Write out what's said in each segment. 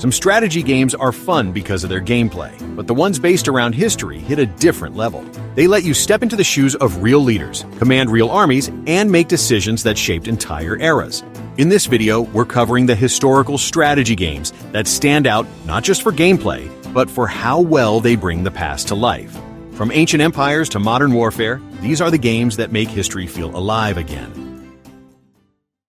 Some strategy games are fun because of their gameplay, but the ones based around history hit a different level. They let you step into the shoes of real leaders, command real armies, and make decisions that shaped entire eras. In this video, we're covering the historical strategy games that stand out not just for gameplay, but for how well they bring the past to life. From ancient empires to modern warfare, these are the games that make history feel alive again.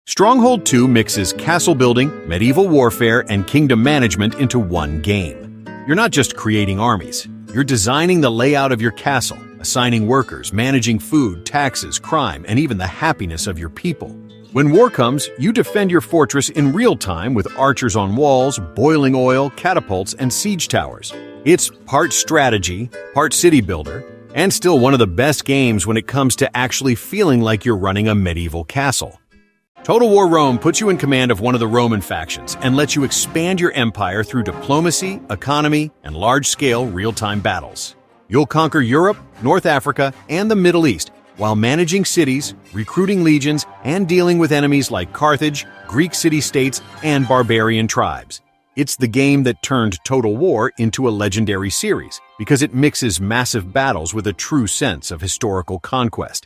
Stronghold 2 mixes castle building, medieval warfare, and kingdom management into one game. You're not just creating armies. You're designing the layout of your castle, assigning workers, managing food, taxes, crime, and even the happiness of your people. When war comes, you defend your fortress in real time with archers on walls, boiling oil, catapults, and siege towers. It's part strategy, part city builder, and still one of the best games when it comes to actually feeling like you're running a medieval castle. Total War Rome puts you in command of one of the Roman factions and lets you expand your empire through diplomacy, economy, and large-scale real-time battles. You'll conquer Europe, North Africa, and the Middle East while managing cities, recruiting legions, and dealing with enemies like Carthage, Greek city-states, and barbarian tribes. It's the game that turned Total War into a legendary series because it mixes massive battles with a true sense of historical conquest.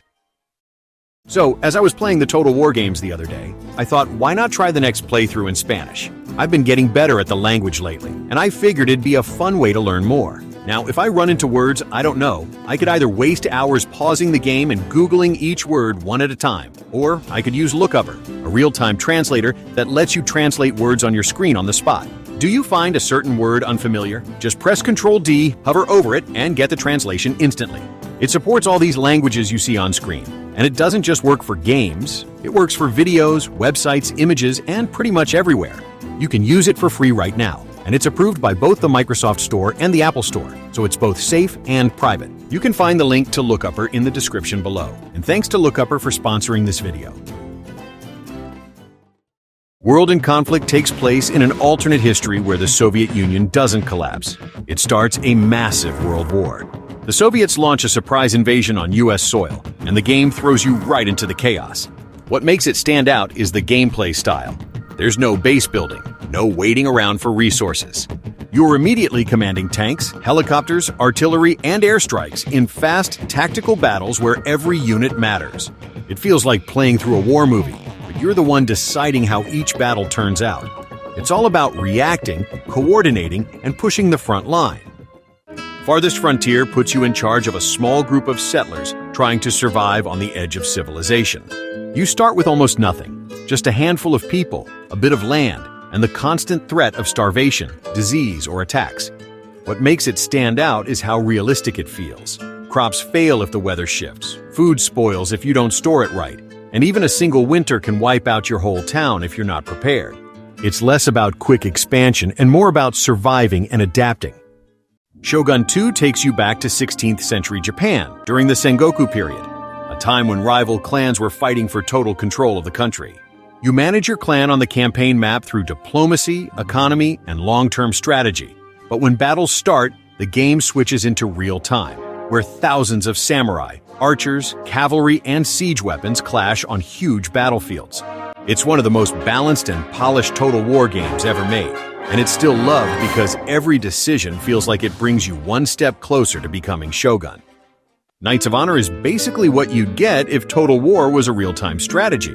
So, as I was playing the Total War games the other day, I thought, why not try the next playthrough in Spanish? I've been getting better at the language lately, and I figured it'd be a fun way to learn more. Now, if I run into words I don't know, I could either waste hours pausing the game and Googling each word one at a time, or I could use Lookupper, a real-time translator that lets you translate words on your screen on the spot. Do you find a certain word unfamiliar? Just press Ctrl-D, hover over it, and get the translation instantly. It supports all these languages you see on screen. And it doesn't just work for games, it works for videos, websites, images, and pretty much everywhere. You can use it for free right now, and it's approved by both the Microsoft Store and the Apple Store, so it's both safe and private. You can find the link to Lookupper in the description below. And thanks to Lookupper for sponsoring this video. World in Conflict takes place in an alternate history where the Soviet Union doesn't collapse. It starts a massive world war. The Soviets launch a surprise invasion on US soil, and the game throws you right into the chaos. What makes it stand out is the gameplay style. There's no base building, no waiting around for resources. You're immediately commanding tanks, helicopters, artillery, and airstrikes in fast, tactical battles where every unit matters. It feels like playing through a war movie, but you're the one deciding how each battle turns out. It's all about reacting, coordinating, and pushing the front line. Farthest Frontier puts you in charge of a small group of settlers trying to survive on the edge of civilization. You start with almost nothing, just a handful of people, a bit of land, and the constant threat of starvation, disease, or attacks. What makes it stand out is how realistic it feels. Crops fail if the weather shifts, food spoils if you don't store it right, and even a single winter can wipe out your whole town if you're not prepared. It's less about quick expansion and more about surviving and adapting. Shogun 2 takes you back to 16th century Japan during the Sengoku period, a time when rival clans were fighting for total control of the country. You manage your clan on the campaign map through diplomacy, economy, and long-term strategy. But when battles start, the game switches into real time, where thousands of samurai, archers, cavalry, and siege weapons clash on huge battlefields. It's one of the most balanced and polished Total War games ever made. And it's still loved because every decision feels like it brings you one step closer to becoming Shogun. Knights of Honor is basically what you'd get if Total War was a real-time strategy.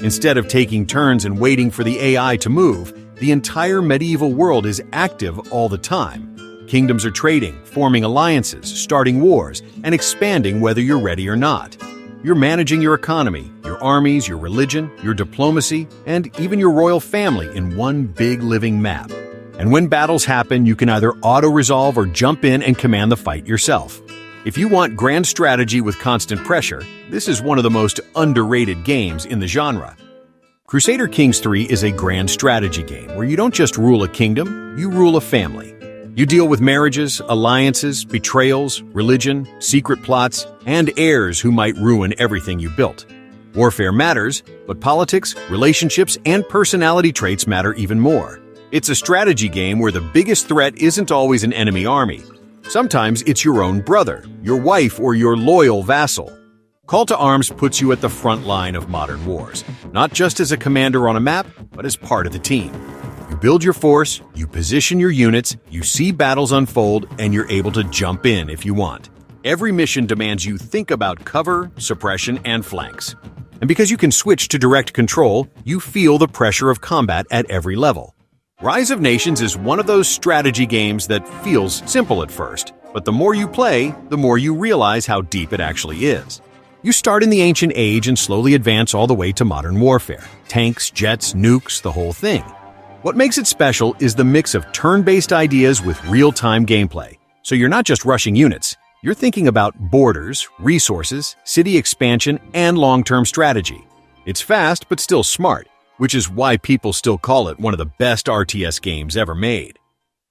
Instead of taking turns and waiting for the AI to move, the entire medieval world is active all the time. Kingdoms are trading, forming alliances, starting wars, and expanding whether you're ready or not. You're managing your economy, your armies, your religion, your diplomacy, and even your royal family in one big living map. And when battles happen, you can either auto-resolve or jump in and command the fight yourself. If you want grand strategy with constant pressure, this is one of the most underrated games in the genre. Crusader Kings 3 is a grand strategy game where you don't just rule a kingdom, you rule a family. You deal with marriages, alliances, betrayals, religion, secret plots, and heirs who might ruin everything you built. Warfare matters, but politics, relationships, and personality traits matter even more. It's a strategy game where the biggest threat isn't always an enemy army. Sometimes it's your own brother, your wife, or your loyal vassal. Call to Arms puts you at the front line of modern wars, not just as a commander on a map, but as part of the team. You build your force, you position your units, you see battles unfold, and you're able to jump in if you want. Every mission demands you think about cover, suppression, and flanks. And because you can switch to direct control, you feel the pressure of combat at every level. Rise of Nations is one of those strategy games that feels simple at first, but the more you play, the more you realize how deep it actually is. You start in the ancient age and slowly advance all the way to modern warfare. Tanks, jets, nukes, the whole thing. What makes it special is the mix of turn-based ideas with real-time gameplay. So you're not just rushing units, you're thinking about borders, resources, city expansion, and long-term strategy. It's fast, but still smart, which is why people still call it one of the best RTS games ever made.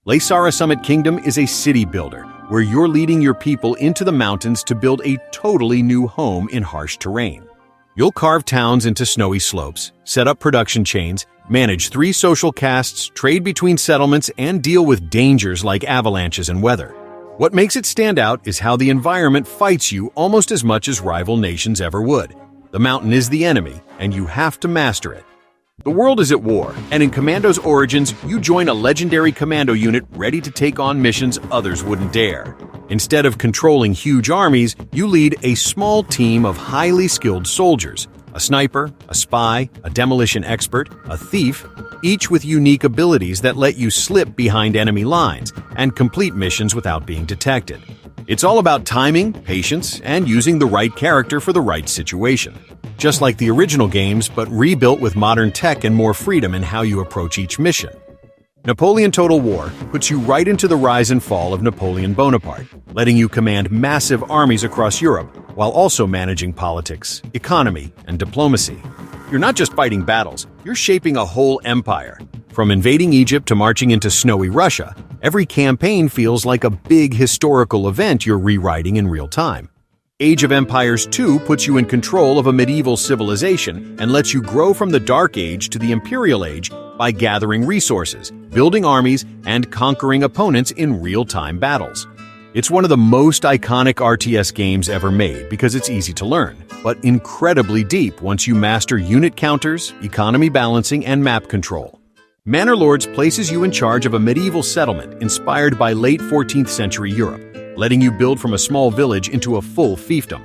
Laysara Summit Kingdom is a city builder, where you're leading your people into the mountains to build a totally new home in harsh terrain. You'll carve towns into snowy slopes, set up production chains, manage 3 social castes, trade between settlements, and deal with dangers like avalanches and weather. What makes it stand out is how the environment fights you almost as much as rival nations ever would. The mountain is the enemy, and you have to master it. The world is at war, and in Commandos Origins, you join a legendary commando unit ready to take on missions others wouldn't dare. Instead of controlling huge armies, you lead a small team of highly skilled soldiers. A sniper, a spy, a demolition expert, a thief, each with unique abilities that let you slip behind enemy lines and complete missions without being detected. It's all about timing, patience, and using the right character for the right situation. Just like the original games, but rebuilt with modern tech and more freedom in how you approach each mission. Napoleon Total War puts you right into the rise and fall of Napoleon Bonaparte, letting you command massive armies across Europe while also managing politics, economy, and diplomacy. You're not just fighting battles, you're shaping a whole empire. From invading Egypt to marching into snowy Russia, every campaign feels like a big historical event you're rewriting in real time. Age of Empires 2 puts you in control of a medieval civilization and lets you grow from the Dark Age to the Imperial Age by gathering resources, building armies, and conquering opponents in real-time battles. It's one of the most iconic RTS games ever made because it's easy to learn, but incredibly deep once you master unit counters, economy balancing, and map control. Manor Lords places you in charge of a medieval settlement inspired by late 14th century Europe, letting you build from a small village into a full fiefdom.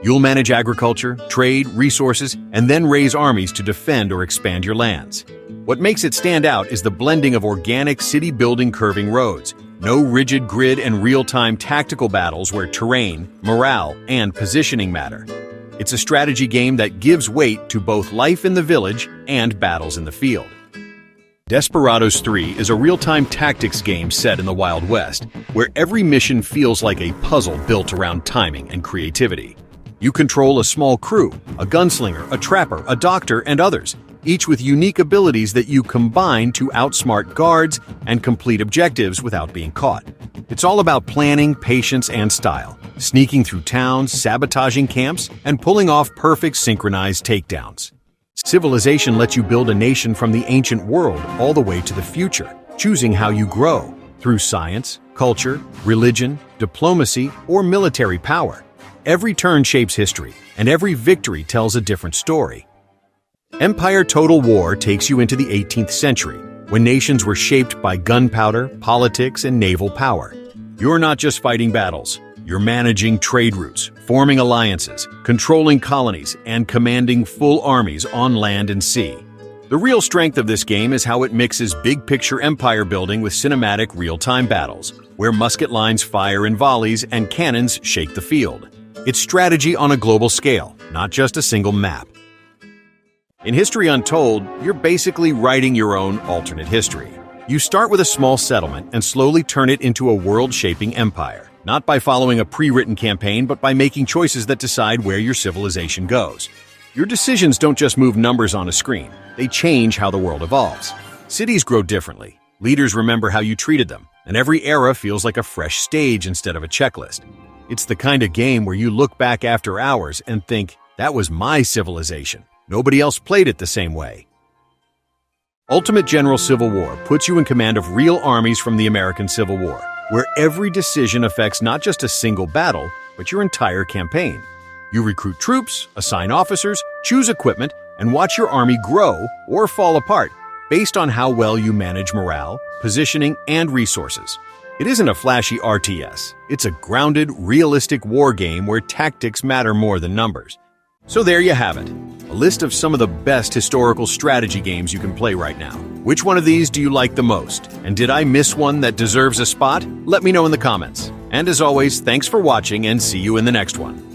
You'll manage agriculture, trade, resources, and then raise armies to defend or expand your lands. What makes it stand out is the blending of organic city-building curving roads, no rigid grid and real-time tactical battles where terrain, morale, and positioning matter. It's a strategy game that gives weight to both life in the village and battles in the field. Desperados 3 is a real-time tactics game set in the Wild West, where every mission feels like a puzzle built around timing and creativity. You control a small crew, a gunslinger, a trapper, a doctor, and others, each with unique abilities that you combine to outsmart guards and complete objectives without being caught. It's all about planning, patience, and style, sneaking through towns, sabotaging camps, and pulling off perfect synchronized takedowns. Civilization lets you build a nation from the ancient world all the way to the future, choosing how you grow, through science, culture, religion, diplomacy, or military power. Every turn shapes history, and every victory tells a different story. Empire Total War takes you into the 18th century, when nations were shaped by gunpowder, politics, and naval power. You're not just fighting battles. You're managing trade routes, forming alliances, controlling colonies, and commanding full armies on land and sea. The real strength of this game is how it mixes big-picture empire building with cinematic real-time battles, where musket lines fire in volleys and cannons shake the field. It's strategy on a global scale, not just a single map. In History Untold, you're basically writing your own alternate history. You start with a small settlement and slowly turn it into a world-shaping empire. Not by following a pre-written campaign, but by making choices that decide where your civilization goes. Your decisions don't just move numbers on a screen, they change how the world evolves. Cities grow differently, leaders remember how you treated them, and every era feels like a fresh stage instead of a checklist. It's the kind of game where you look back after hours and think, that was my civilization. Nobody else played it the same way. Ultimate General Civil War puts you in command of real armies from the American Civil War, where every decision affects not just a single battle, but your entire campaign. You recruit troops, assign officers, choose equipment, and watch your army grow or fall apart, based on how well you manage morale, positioning, and resources. It isn't a flashy RTS. It's a grounded, realistic war game where tactics matter more than numbers. So there you have it, a list of some of the best historical strategy games you can play right now. Which one of these do you like the most? And did I miss one that deserves a spot? Let me know in the comments. And as always, thanks for watching and see you in the next one.